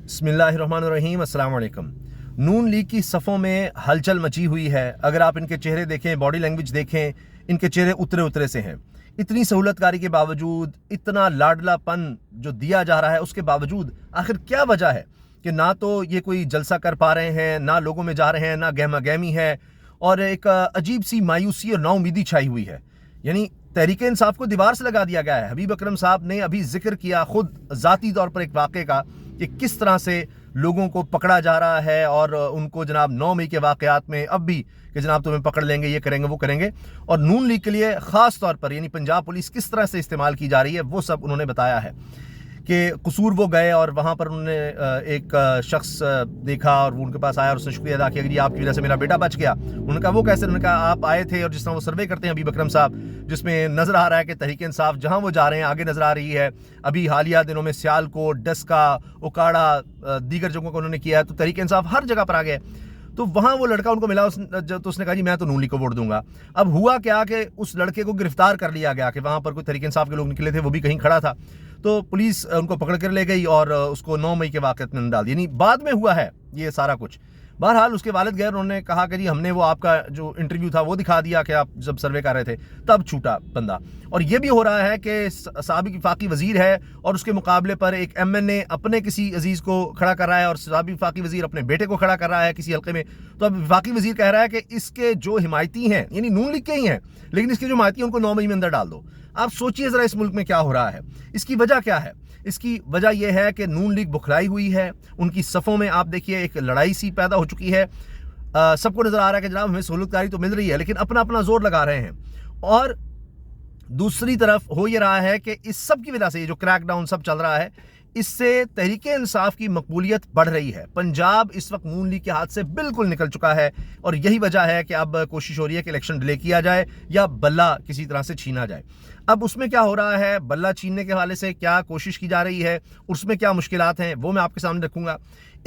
बिस्मिल्लाहिर्रहमानिर्रहीम, अस्सलाम वालेकुम। नून लीग की सफ़ों में हलचल मची हुई है। अगर आप इनके चेहरे देखें, बॉडी लैंग्वेज देखें, इनके चेहरे उतरे उतरे से हैं। इतनी सहूलतकारी के बावजूद, इतना लाडलापन जो दिया जा रहा है उसके बावजूद आखिर क्या वजह है कि ना तो ये कोई जलसा कर पा रहे हैं, ना लोगों में जा रहे हैं, ना गहमा गहमी है और एक अजीब सी मायूसी और नाउमीदी छाई हुई है। यानी तहरीक इंसाफ को दीवार से लगा दिया गया है। हबीब अकरम साहब ने अभी जिक्र किया खुद ज़ाती तौर पर एक वाक़े का कि किस तरह से लोगों को पकड़ा जा रहा है और उनको जनाब 9 मई के वाक़यात में अब भी कि जनाब तुम्हें पकड़ लेंगे, ये करेंगे, वो करेंगे। और नून लीग के लिए ख़ास तौर पर यानी पंजाब पुलिस किस तरह से इस्तेमाल की जा रही है वो सब उन्होंने बताया है कि कसूर वो गए और वहाँ पर उन्होंने एक शख्स देखा और वो उनके पास आया और उसने शुक्रिया अदा किया कि जी आपकी वजह से मेरा बेटा बच गया। उन्होंने कहा वो कैसे? उन्होंने कहा आप आए थे और जिस तरह वो सर्वे करते हैं हबीब अकरम साहब, जिसमें नज़र आ रहा है कि तहरीक इंसाफ जहाँ वो जा रहे हैं आगे नज़र आ रही है। अभी हालिया दिनों में सियालकोट, डस्का, उकाड़ा, दीगर जगहों को उन्होंने किया है, तो तहरीक इंसाफ हर जगह पर आ गए। तो वहाँ वो लड़का उनको मिला, तो उसने कहा जी मैं तो नून लीग को वोट दूंगा। अब हुआ क्या कि उस लड़के को गिरफ्तार कर लिया गया कि वहाँ पर कोई तहरीक इंसाफ के लोग निकले थे, वो भी कहीं खड़ा था, तो पुलिस उनको पकड़ कर ले गई और उसको 9 मई के वाक़यात में डाल दिया। यानी बाद में हुआ है ये सारा कुछ। बहरहाल उसके वालिद गए, उन्होंने कहा कि जी हमने वो आपका जो इंटरव्यू था वो दिखा दिया कि आप जब सर्वे कर रहे थे तब छूटा बंदा। और ये भी हो रहा है कि साबिक वफाकी वजीर है और उसके मुकाबले पर एक MNA अपने किसी अजीज़ को खड़ा कर रहा है और साबिक वफाकी वजीर अपने बेटे को खड़ा कर रहा है किसी हल्के में। तो अब वफाकी वजीर कह रहा है कि इसके जो हिमायती हैं यानी नून लीग के ही हैं, लेकिन इसके जो हिमायती हैं उनको 9 मई में अंदर डाल दो। आप सोचिए ज़रा इस मुल्क में क्या हो रहा है। इसकी वजह क्या है? इसकी वजह यह है कि नून लीग बुखलाई हुई है। उनकी सफ़ों में आप देखिए एक लड़ाई सी पैदा हो चुकी है। सबको नज़र आ रहा है कि जनाब हमें सहूलतकारी तो मिल रही है, लेकिन अपना अपना जोर लगा रहे हैं। और दूसरी तरफ हो ये रहा है कि इस सब की वजह से ये जो क्रैकडाउन सब चल रहा है, इससे तहरीक इंसाफ की मकबूलियत बढ़ रही है। पंजाब इस वक्त नून लीग के हाथ से बिल्कुल निकल चुका है और यही वजह है कि अब कोशिश हो रही है कि इलेक्शन डिले किया जाए या बल्ला किसी तरह से छीना जाए। अब उसमें क्या हो रहा है, बल्ला छीनने के हवाले से क्या कोशिश की जा रही है, उसमें क्या मुश्किलात हैं, वो मैं आपके सामने रखूँगा।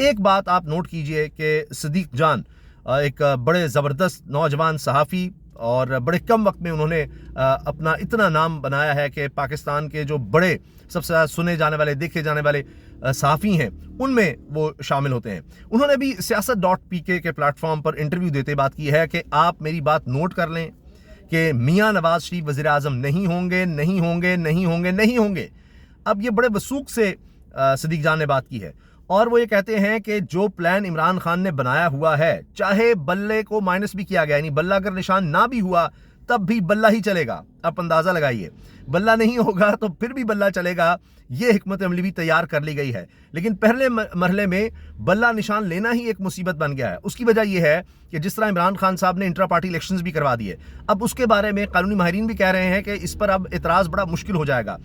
एक बात आप नोट कीजिए कि सदीक जान एक बड़े ज़बरदस्त नौजवान सहाफ़ी और बड़े कम वक्त में उन्होंने अपना इतना नाम बनाया है कि पाकिस्तान के जो बड़े सबसे ज़्यादा सुने जाने वाले, देखे जाने वाले सहाफ़ी हैं उनमें वो शामिल होते हैं। उन्होंने भी siyaasat.pk के प्लेटफॉर्म पर इंटरव्यू देते बात की है कि आप मेरी बात नोट कर लें कि मियाँ नवाज शरीफ वज़ीर आज़म नहीं होंगे, नहीं होंगे, नहीं होंगे, नहीं होंगे। अब ये बड़े वसूख से सदीक जान ने बात की है और वो ये कहते हैं कि जो प्लान इमरान खान ने बनाया हुआ है, चाहे बल्ले को माइनस भी किया गया, यानी बल्ला अगर निशान ना भी हुआ तब भी बल्ला ही चलेगा। आप अंदाज़ा लगाइए, बल्ला नहीं होगा तो फिर भी बल्ला चलेगा। ये हिकमत अमली भी तैयार कर ली गई है, लेकिन पहले मरहले में बल्ला निशान लेना ही एक मुसीबत बन गया है। उसकी वजह यह है कि जिस तरह इमरान खान साहब ने इंट्रा पार्टी इलेक्शंस भी करवा दिए, अब उसके बारे में कानूनी माहिरीन भी कह रहे हैं कि इस पर अब एतराज़ बड़ा मुश्किल हो जाएगा।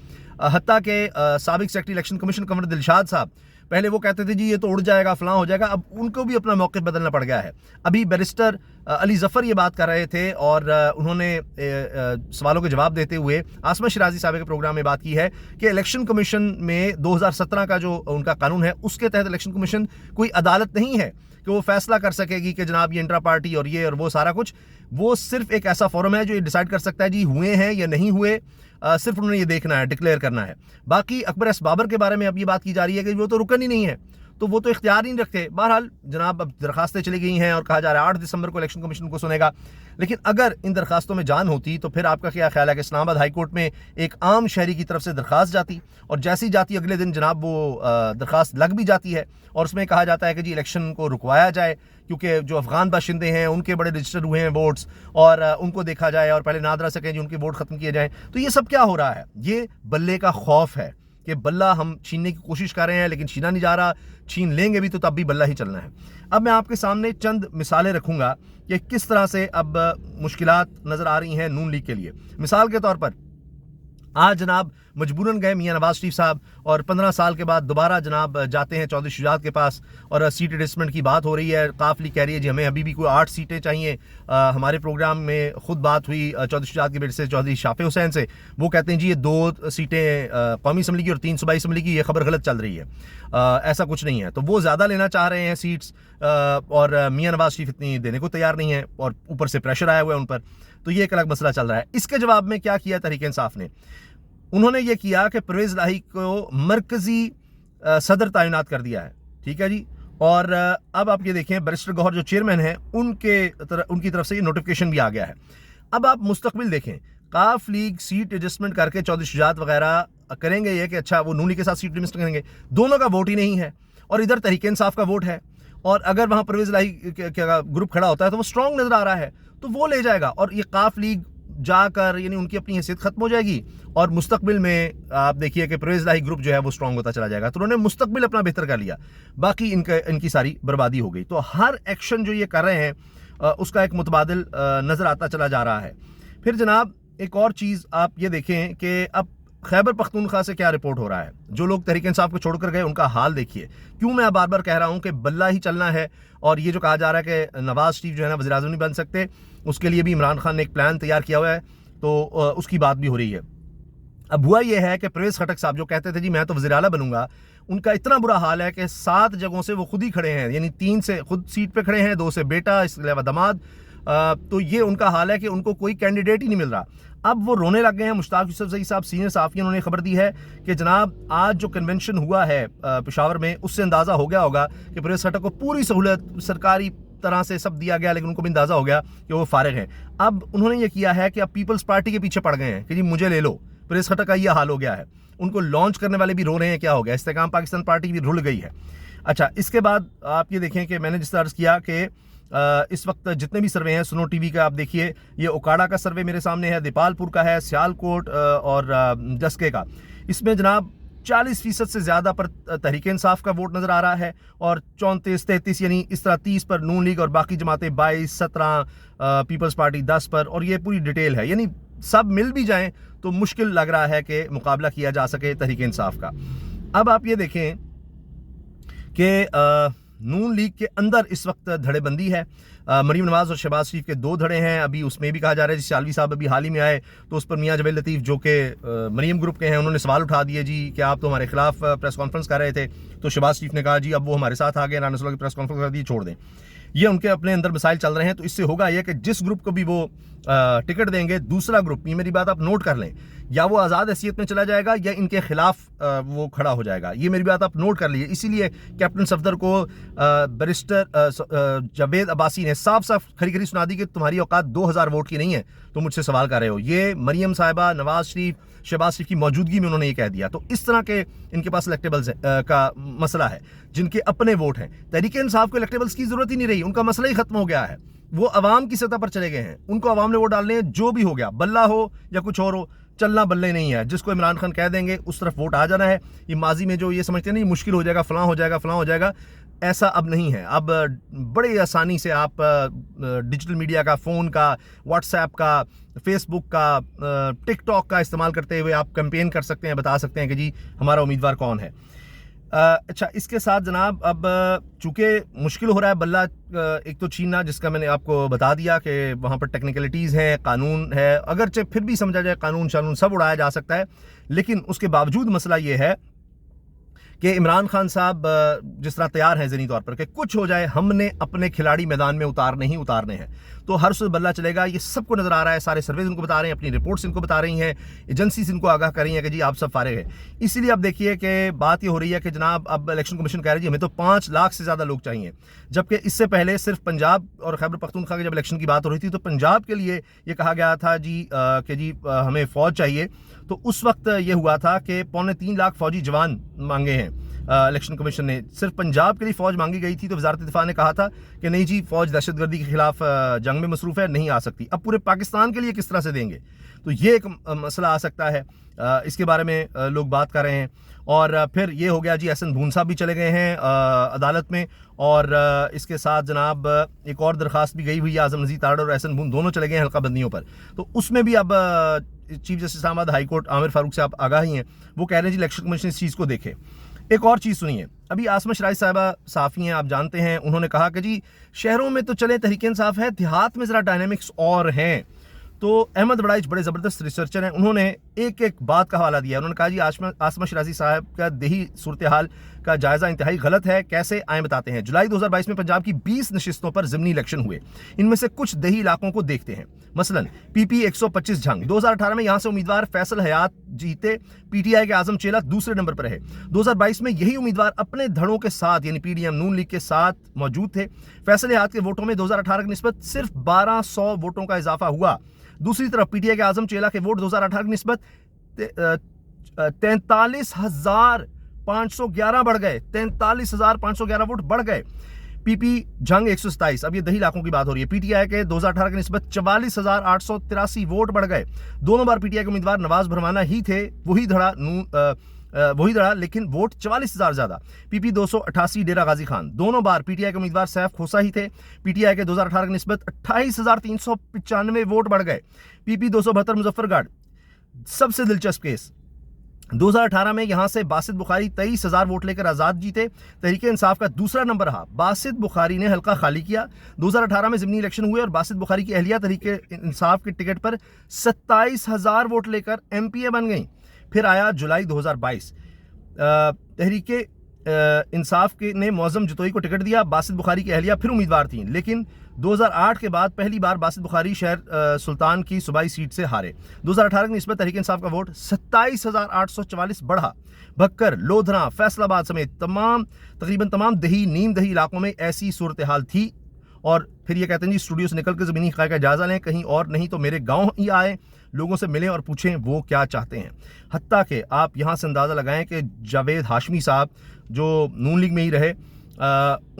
हत्ता के साबिक secretary election commission Kanwar Dilshad साहब पहले वो कहते थे जी ये तो उड़ जाएगा, फलां हो जाएगा, अब उनको भी अपना मौक़िफ़ बदलना पड़ गया है। अभी बैरिस्टर अली ज़फ़र ये बात कर रहे थे और उन्होंने सवालों के जवाब देते हुए आसमा शिराजी साहब के प्रोग्राम में बात की है कि इलेक्शन कमीशन में 2017 का जो उनका कानून है उसके तहत इलेक्शन कमीशन कोई अदालत नहीं है कि वो फैसला कर सकेगी कि जनाब ये इंट्रा पार्टी और ये और वो सारा कुछ। वो सिर्फ एक ऐसा फोरम है जो ये डिसाइड कर सकता है जी हुए हैं या नहीं हुए। सिर्फ उन्होंने ये देखना है, डिक्लेयर करना है। बाकी अकबर एस बाबर के बारे में अब ये बात की जा रही है कि वो तो रुकन ही नहीं है, तो वो तो इख्तियार नहीं रखते। बहरहाल जनाब अब दरखास्तें चली गई हैं और कहा जा रहा है 8 दिसंबर को इलेक्शन कमीशन को सुनेगा। लेकिन अगर इन दरखास्तों में जान होती तो फिर आपका क्या ख्याल है कि इस्लामाबाद हाई कोर्ट में एक आम शहरी की तरफ से दरखास्त जाती और जैसी जाती अगले दिन जनाब वो दरखास्त लग भी जाती है और उसमें कहा जाता है कि जी इलेक्शन को रुकवाया जाए क्योंकि जो अफगान बाशिंदे हैं उनके बड़े रजिस्टर हुए हैं वोट्स और उनको देखा जाए और पहले नादरा सकें जी उनके वोट ख़त्म किए जाएँ। तो ये सब क्या हो रहा है? ये बल्ले का खौफ है कि बल्ला हम छीनने की कोशिश कर रहे हैं लेकिन छीना नहीं जा रहा, छीन लेंगे भी तो तब भी बल्ला ही चलना है। अब मैं आपके सामने चंद मिसालें रखूंगा कि किस तरह से अब मुश्किलात नज़र आ रही हैं नून लीग के लिए। मिसाल के तौर पर आज जनाब मजबूरन गए मियाँ नवाज शरीफ साहब और 15 साल के बाद दोबारा जनाब जाते हैं चौधरी शुजात के पास और सीट एडजस्टमेंट की बात हो रही है। काफली कह रही है जी हमें अभी भी कोई 8 सीटें चाहिए। हमारे प्रोग्राम में खुद बात हुई चौधरी शुजात के बेटे से चौधरी शाफे हुसैन से, वो कहते हैं जी ये 2 सीटें कौमी असम्बली की और 3 सूबाई असम्बली की, ये खबर गलत चल रही है, ऐसा कुछ नहीं है। तो वो ज़्यादा लेना चाह रहे हैं सीट्स और मियाँ नवाज शरीफ इतनी देने को तैयार नहीं है और ऊपर से प्रेशर आया हुआ है उन पर, तो ये एक अलग मसला चल रहा है। इसके जवाब में क्या किया तहरीक इंसाफ ने? उन्होंने ये किया कि परवेज़ इलाही को मरकज़ी सदर तैनात कर दिया है। ठीक है जी। और अब आप ये देखें बैरिस्टर गौहर जो चेयरमैन है उनकी तरफ से ये नोटिफिकेशन भी आ गया है। अब आप मुस्तकबिल देखें, काफ लीग सीट एडजस्टमेंट करके चौधरी शुजात वगैरह करेंगे ये कि अच्छा वो नून लीग के साथ सीट एडजस्ट करेंगे, दोनों का वोट ही नहीं है और इधर तहरीक इंसाफ का वोट है, और अगर वहां परवेज इलाही का ग्रुप खड़ा होता है तो वो स्ट्रांग नजर आ रहा है तो वो ले जाएगा, और ये काफ लीग जाकर यानी उनकी अपनी हैसियत खत्म हो जाएगी और मुस्तकबिल में आप देखिए कि परवेज इलाही ग्रुप जो है वो स्ट्रांग होता चला जाएगा। तो उन्होंने मुस्तकबिल अपना बेहतर कर लिया, बाकी इनकी सारी बर्बादी हो गई। तो हर एक्शन जो ये कर रहे हैं उसका एक मुतबादिल नजर आता चला जा रहा है। फिर जनाब एक और चीज़ आप ये देखें कि अब खैबर पख्तूनख्वा से क्या रिपोर्ट हो रहा है। जो लोग तहरीक इंसाफ को छोड़कर गए उनका हाल देखिए। क्यों मैं बार बार कह रहा हूं कि बल्ला ही चलना है, और ये जो कहा जा रहा है कि नवाज शरीफ जो है ना वज़ीर आज़म नहीं बन सकते, उसके लिए भी इमरान खान ने एक प्लान तैयार किया हुआ है, तो उसकी बात भी हो रही है। अब हुआ यह है कि परवेज़ खटक साहब जो कहते थे जी मैं तो वज़ीर आला बनूंगा, उनका इतना बुरा हाल है कि 7 जगहों से वो खुद ही खड़े हैं, यानी 3 से खुद सीट पे खड़े हैं, 2 से बेटा, इसके अलावा दामाद। तो ये उनका हाल है कि उनको कोई कैंडिडेट ही नहीं मिल रहा। अब वो रोने लग गए हैं। मुश्ताक यूसुफ ज़ई साहब सीनियर सहाफ़ी, उन्होंने खबर दी है कि जनाब आज जो कन्वेंशन हुआ है पेशावर में, उससे अंदाज़ा हो गया होगा कि परवेज़ खटक को पूरी सहूलत सरकारी तरह से सब दिया गया, लेकिन उनको भी अंदाज़ा हो गया कि वो फारिग हैं। अब उन्होंने ये किया है कि अब पीपल्स पार्टी के पीछे पड़ गए हैं कि जी मुझे ले लो। परवेज़ खटक का ये हाल हो गया है, उनको लॉन्च करने वाले भी रो रहे हैं क्या हो गया, इस्तेकाम पाकिस्तान पार्टी भी रुल गई है। अच्छा, इसके बाद आप ये देखें कि मैंने जिस तरह अर्ज़ किया कि इस वक्त जितने भी सर्वे हैं सुनो टीवी का, आप देखिए ये ओकाड़ा का सर्वे मेरे सामने है, दीपालपुर का है, सियालकोट और जस्के का। इसमें जनाब 40% से ज़्यादा पर तहरीक इंसाफ का वोट नज़र आ रहा है, और 34-33 यानी इस तरह 30 पर नून लीग और बाकी जमातें 22-17, पीपल्स पार्टी 10 पर, और ये पूरी डिटेल है। यानी सब मिल भी जाएं तो मुश्किल लग रहा है कि मुकाबला किया जा सके तहरीक इंसाफ का। अब आप ये देखें कि नून लीग के अंदर इस वक्त धड़ेबंदी है। मरीम नवाज और शहबाज शरीफ के 2 धड़े हैं। अभी उसमें भी कहा जा रहा है, सियालवी साहब अभी हाल ही में आए तो उस पर मियां जवेद लतीफ़ जो कि मरीम ग्रुप के हैं, उन्होंने सवाल उठा दिए जी कि आप तो हमारे खिलाफ प्रेस कॉन्फ्रेंस कर रहे थे। तो शहबाज शरीफ ने कहा जी अब वो हमारे साथ आ गए, राना की प्रेस कॉन्फ्रेंस कर दी, छोड़ दें। ये उनके अपने अंदर मसाइल चल रहे हैं। तो इससे होगा यह कि जिस ग्रुप को भी वो टिकट देंगे, दूसरा ग्रुप, ये मेरी बात आप नोट कर लें, या वो आज़ाद हैसियत में चला जाएगा या इनके खिलाफ वो खड़ा हो जाएगा। ये मेरी बात आप नोट कर लीजिए। इसीलिए कैप्टन सफदर को बैरिस्टर जावेद अब्बासी ने साफ साफ खरी खरी सुना दी कि तुम्हारी औकात 2000 वोट की नहीं है, तुम मुझसे सवाल कर रहे हो। ये मरियम साहिबा, नवाज शरीफ, शहबाज शरीफ की मौजूदगी में उन्होंने ये कह दिया। तो इस तरह के इनके पास इलेक्टेबल्स का मसला है, जिनके अपने वोट हैं। तहरीक इंसाफ को इलेक्टेबल्स की जरूरत ही नहीं रही, उनका मसला ही खत्म हो गया है। वो अवाम की सतह पर चले गए हैं, उनको अवाम ने वोट डालने हैं, जो भी हो गया, बल्ला हो या कुछ और हो, चलना बल्ले नहीं है। जिसको इमरान खान कह देंगे उस तरफ वोट आ जाना है। ये माजी में जो ये समझते नहीं मुश्किल हो जाएगा, फलां हो जाएगा, फलां हो जाएगा, ऐसा अब नहीं है। अब बड़े आसानी से आप डिजिटल मीडिया का, फ़ोन का, व्हाट्सएप का, फेसबुक का, टिकटॉक का इस्तेमाल करते हुए आप कैंपेन कर सकते हैं, बता सकते हैं कि जी हमारा उम्मीदवार कौन है। अच्छा, इसके साथ जनाब अब चूँकि मुश्किल हो रहा है बल्ला एक तो छीनना, जिसका मैंने आपको बता दिया कि वहाँ पर टेक्निकलिटीज़ हैं, कानून है, अगरचे फिर भी समझा जाए कानून शानून सब उड़ाया जा सकता है, लेकिन उसके बावजूद मसला ये है कि इमरान खान साहब जिस तरह तैयार हैं ज़हनी तौर पर कि कुछ हो जाए, हमने अपने खिलाड़ी मैदान में उतारने ही उतारने हैं, तो हर सूरत बल्ला चलेगा। ये सबको नज़र आ रहा है, सारे सर्वेज इनको बता रहे हैं, अपनी रिपोर्ट्स इनको बता रही हैं, एजेंसीज इनको आगाह कर रही हैं कि जी आप सब फारिग हैं। इसीलिए अब देखिए कि बात ये हो रही है कि जनाब अब इलेक्शन कमीशन कह रही है जी हमें तो 5 लाख से ज़्यादा लोग चाहिए, जबकि इससे पहले सिर्फ पंजाब और खैबर पख्तूनख्वा की जब इलेक्शन की बात हो रही थी तो पंजाब के लिए ये कहा गया था जी कि जी हमें फ़ौज चाहिए। तो उस वक्त ये हुआ था कि 2.25 लाख फौजी जवान मांगे हैं इलेक्शन कमीशन ने। सिर्फ पंजाब के लिए फ़ौज मांगी गई थी तो वजारत दिफा ने कहा था कि नहीं जी फ़ौज दहशतगर्दी के खिलाफ जंग में मसरूफ़ है, नहीं आ सकती। अब पूरे पाकिस्तान के लिए किस तरह से देंगे, तो ये एक मसला आ सकता है। इसके बारे में लोग बात कर रहे हैं। और फिर ये हो गया जी एहसन भून साहब भी चले गए हैं अदालत में, और इसके साथ जनाब एक और दरख्वास्त भी गई हुई है, आज़म नज़ीर तारड़ और एहसन भून दोनों चले गए हैं हल्का बंदियों पर। तो उसमें भी अब chief justice Ahmad high court Amir Farooq से आप आगाही हैं, वो कह रहे हैं जी इलेक्शन कमीशन इस चीज़ को देखे। एक और चीज़ सुनिए, अभी आसमा शराई साहिबा साफ़ी हैं, आप जानते हैं, उन्होंने कहा कि जी शहरों में तो चले तहरीक इंसाफ है, देहात में ज़रा डायनेमिक्स और हैं। तो अहमद बड़ाइच बड़े ज़बरदस्त रिसर्चर हैं, उन्होंने एक एक बात का हवाला दिया। उन्होंने कहा जी आसमा शिराजी साहब का दही सूरत हाल का जायज़ा इंतहाई गलत है, कैसे आए बताते हैं। जुलाई 2022 में पंजाब की 20 नशिस्तों पर ज़िमनी इलेक्शन हुए, इनमें से कुछ दही इलाकों को देखते हैं। मसलन PP 125 झंग 2018 में यहाँ से उम्मीदवार फैसल हयात जीते, PTI के आजम चेला दूसरे नंबर पर है। 2022 में यही उम्मीदवार अपने धड़ों के साथ यानी PDM नून लीग के साथ मौजूद थे। फैसल हयात के वोटों में 2018 की निस्बत सिर्फ 1200 वोटों का इजाफा हुआ। दूसरी तरफ PTI के आजम चेला के वोट 2018 की निस्बत 43,511 बढ़ गए, 43,511 वोट बढ़ गए। PP जंग 127, अब ये दही इलाकों की बात हो रही है, PTI के 2018 की निस्बत 44,883 वोट बढ़ गए। दोनों बार PTI के उम्मीदवार नवाज भरवाना ही थे, वही धड़ा लेकिन वोट 44,000 ज्यादा। PP 288 डेरा गाजी खान, दोनों बार PTI के उम्मीदवार सैफ खोसा ही थे, PTI के 2018 की निस्बत 28,395 वोट बढ़ गए। PP 272 मुजफ्फरगढ़, सबसे दिलचस्प केस, 2018 में यहां से बासित बुखारी 23,000 वोट लेकर आजाद जीते, तहरीके इंसाफ का दूसरा नंबर रहा। बासित बुखारी ने हल्का खाली किया। 2018 में ज़िमनी इलेक्शन हुए और बासित बुखारी की अहलिया तहरीके इंसाफ के टिकट पर 27,000 वोट लेकर MPA बन गई। फिर आया जुलाई 2022, तहरीके इंसाफ के ने मौजम जतोई को टिकट दिया, बासित बुखारी की अहलिया फिर उम्मीदवार थी, लेकिन 2008 के बाद पहली बार बासित बुखारी शहर सुल्तान की सूबाई सीट से हारे। 2018 की निस्बत तहरीक इंसाफ का वोट 27,844 बढ़ा। भक्कर, लोधरा, फैसलाबाद समेत तकरीबन तमाम दही नीम दही इलाकों में ऐसी सूरत हाल थी। और फिर ये कहते हैं जी स्टूडियो से निकल कर ज़मीनी हक़ाइक़ का जायज़ा लें, कहीं और नहीं तो मेरे गाँव ही आए, लोगों से मिलें और पूछें वो क्या चाहते हैं। हत्ता कि आप यहाँ से अंदाज़ा लगाएं कि जावेद हाशमी साहब जो नून लीग में ही रहे,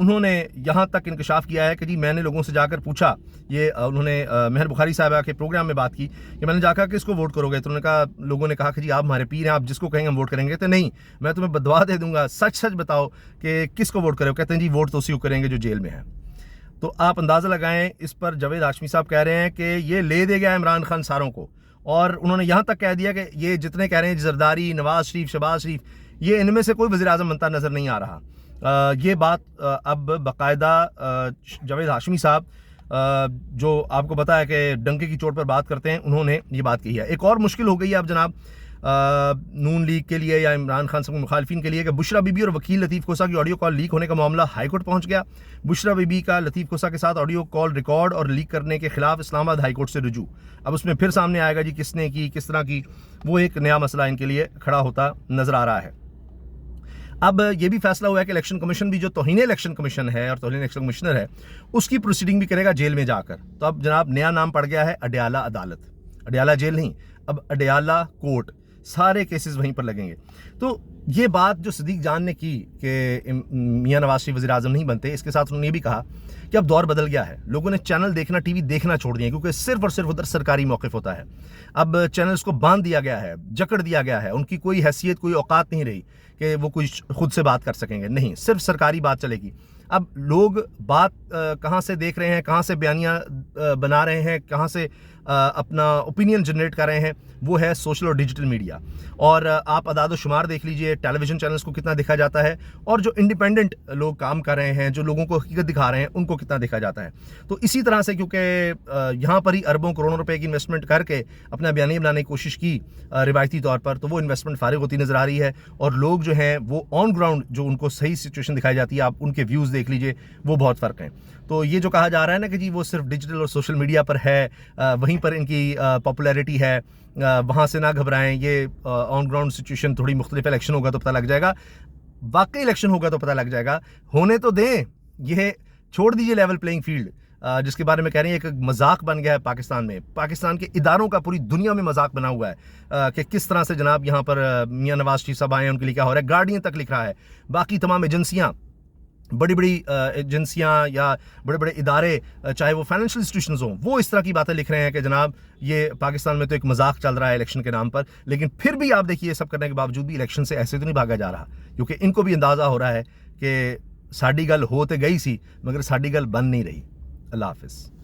उन्होंने यहाँ तक इंकशाफ किया है कि जी मैंने लोगों से जाकर पूछा, ये उन्होंने महर बुखारी साहबा के प्रोग्राम में बात की कि मैंने जाकर किसको वोट करोगे, तो उन्होंने कहा, लोगों ने कहा कि जी आप हमारे पीर हैं, आप जिसको कहेंगे हम वोट करेंगे। तो नहीं, मैं तुम्हें बदवा दे दूंगा, सच सच बताओ कि किसको वोट करोगे। कहते हैं जी वोट तो उसी को करेंगे जो जेल में है। तो आप अंदाज़ा लगाएं, इस पर जावेद हाशमी साहब कह रहे हैं कि ये ले दे गया इमरान खान सारों को, और उन्होंने यहाँ तक कह दिया कि ये जितने कह रहे हैं जरदारी, नवाज शरीफ, शहबाज शरीफ, ये इनमें से कोई वज़ीर आज़म बनता नज़र नहीं आ रहा। ये बात अब बाकायदा जावेद हाशमी साहब, जो आपको पता है कि डंके की चोट पर बात करते हैं, उन्होंने ये बात कही है। एक और मुश्किल हो गई है अब जनाब नून लीग के लिए या इमरान खान साहब मुखालिफिन के लिए कि बुशरा बीबी और वकील लतीफ़ कोसा की ऑडियो कॉल लीक होने का मामला हाईकोर्ट पहुंच गया। बुशरा बीबी का लतीफ़ कोसा के साथ ऑडियो कॉल रिकॉर्ड और लीक करने के खिलाफ इस्लामाबाद हाईकोर्ट से रुजू। अब उसमें फिर सामने आएगा जी किसने की, किस तरह की, वो एक नया मसला इनके लिए खड़ा होता नजर आ रहा है। अब ये भी फैसला हुआ है कि इलेक्शन कमीशन भी जो तौहीन इलेक्शन कमीशन है और तौहीन इलेक्शन कमिश्नर है, उसकी प्रोसीडिंग भी करेगा जेल में जाकर। तो अब जनाब नया नाम पड़ गया है अडयाला अदालत, अडयाला जेल नहीं, अब अडयाला कोर्ट, सारे केसेस वहीं पर लगेंगे। तो ये बात जो सदीक जान ने की कि मियां नवाज शरीफ वज़ीर आज़म नहीं बनते, इसके साथ उन्होंने ये भी कहा कि अब दौर बदल गया है, लोगों ने चैनल देखना, टीवी देखना छोड़ दिए, क्योंकि सिर्फ और सिर्फ उधर सरकारी मौक़िफ़ होता है। अब चैनल्स को बांध दिया गया है, जकड़ दिया गया है, उनकी कोई हैसियत, कोई औकात नहीं रही कि वो कोई खुद से बात कर सकेंगे, नहीं, सिर्फ सरकारी बात चलेगी। अब लोग बात कहाँ से देख रहे हैं, कहाँ से बयानियाँ बना रहे हैं, कहाँ से अपना ओपिनियन जनरेट कर रहे हैं, वो है सोशल और डिजिटल मीडिया। और आप अदाद व शुमार देख लीजिए, टेलीविज़न चैनल्स को कितना देखा जाता है, और जो इंडिपेंडेंट लोग काम कर रहे हैं, जो लोगों को हकीकत दिखा रहे हैं, उनको कितना देखा जाता है। तो इसी तरह से क्योंकि यहाँ पर ही अरबों करोड़ों रुपए की इन्वेस्टमेंट करके अपना बयानिया बनाने की कोशिश की रिवायती तौर पर, तो वो इन्वेस्टमेंट फारिग होती नज़र आ रही है। और लोग जो हैं वो ऑन ग्राउंड जो उनको सही सिचुएशन दिखाई जाती है, आप उनके व्यूज़ देख लीजिए, वो बहुत फ़र्क हैं। तो ये जो कहा जा रहा है ना कि जी वो सिर्फ डिजिटल और सोशल मीडिया पर है, वहीं पर इनकी पॉपुलैरिटी है, वहाँ से ना घबराएं, ये ऑन ग्राउंड सिचुएशन थोड़ी मुख्तलिफ, इलेक्शन होगा तो पता लग जाएगा, वाकई इलेक्शन होगा तो पता लग जाएगा। होने तो दें, ये छोड़ दीजिए लेवल प्लेइंग फील्ड जिसके बारे में कह रहे हैं एक मजाक बन गया है पाकिस्तान में। पाकिस्तान के इदारों का पूरी दुनिया में मजाक बना हुआ है कि किस तरह से जनाब यहाँ पर मियां नवाज शरीफ साहब आए हैं, उनके लिए क्या हो रहा है। गार्डियन तक लिख रहा है, बाकी तमाम एजेंसियाँ, बड़ी बड़ी एजेंसियाँ या बड़े बड़े इदारे, चाहे वो फाइनेंशियल इंस्टीट्यूशंस हों, वो इस तरह की बातें लिख रहे हैं कि जनाब ये पाकिस्तान में तो एक मजाक चल रहा है इलेक्शन के नाम पर। लेकिन फिर भी आप देखिए, सब करने के बावजूद भी इलेक्शन से ऐसे तो नहीं भागा जा रहा, क्योंकि इनको भी अंदाज़ा हो रहा है कि साड़ी गल हो तो गई सी, मगर साड़ी गल बन नहीं रही। अल्लाह हाफिज़।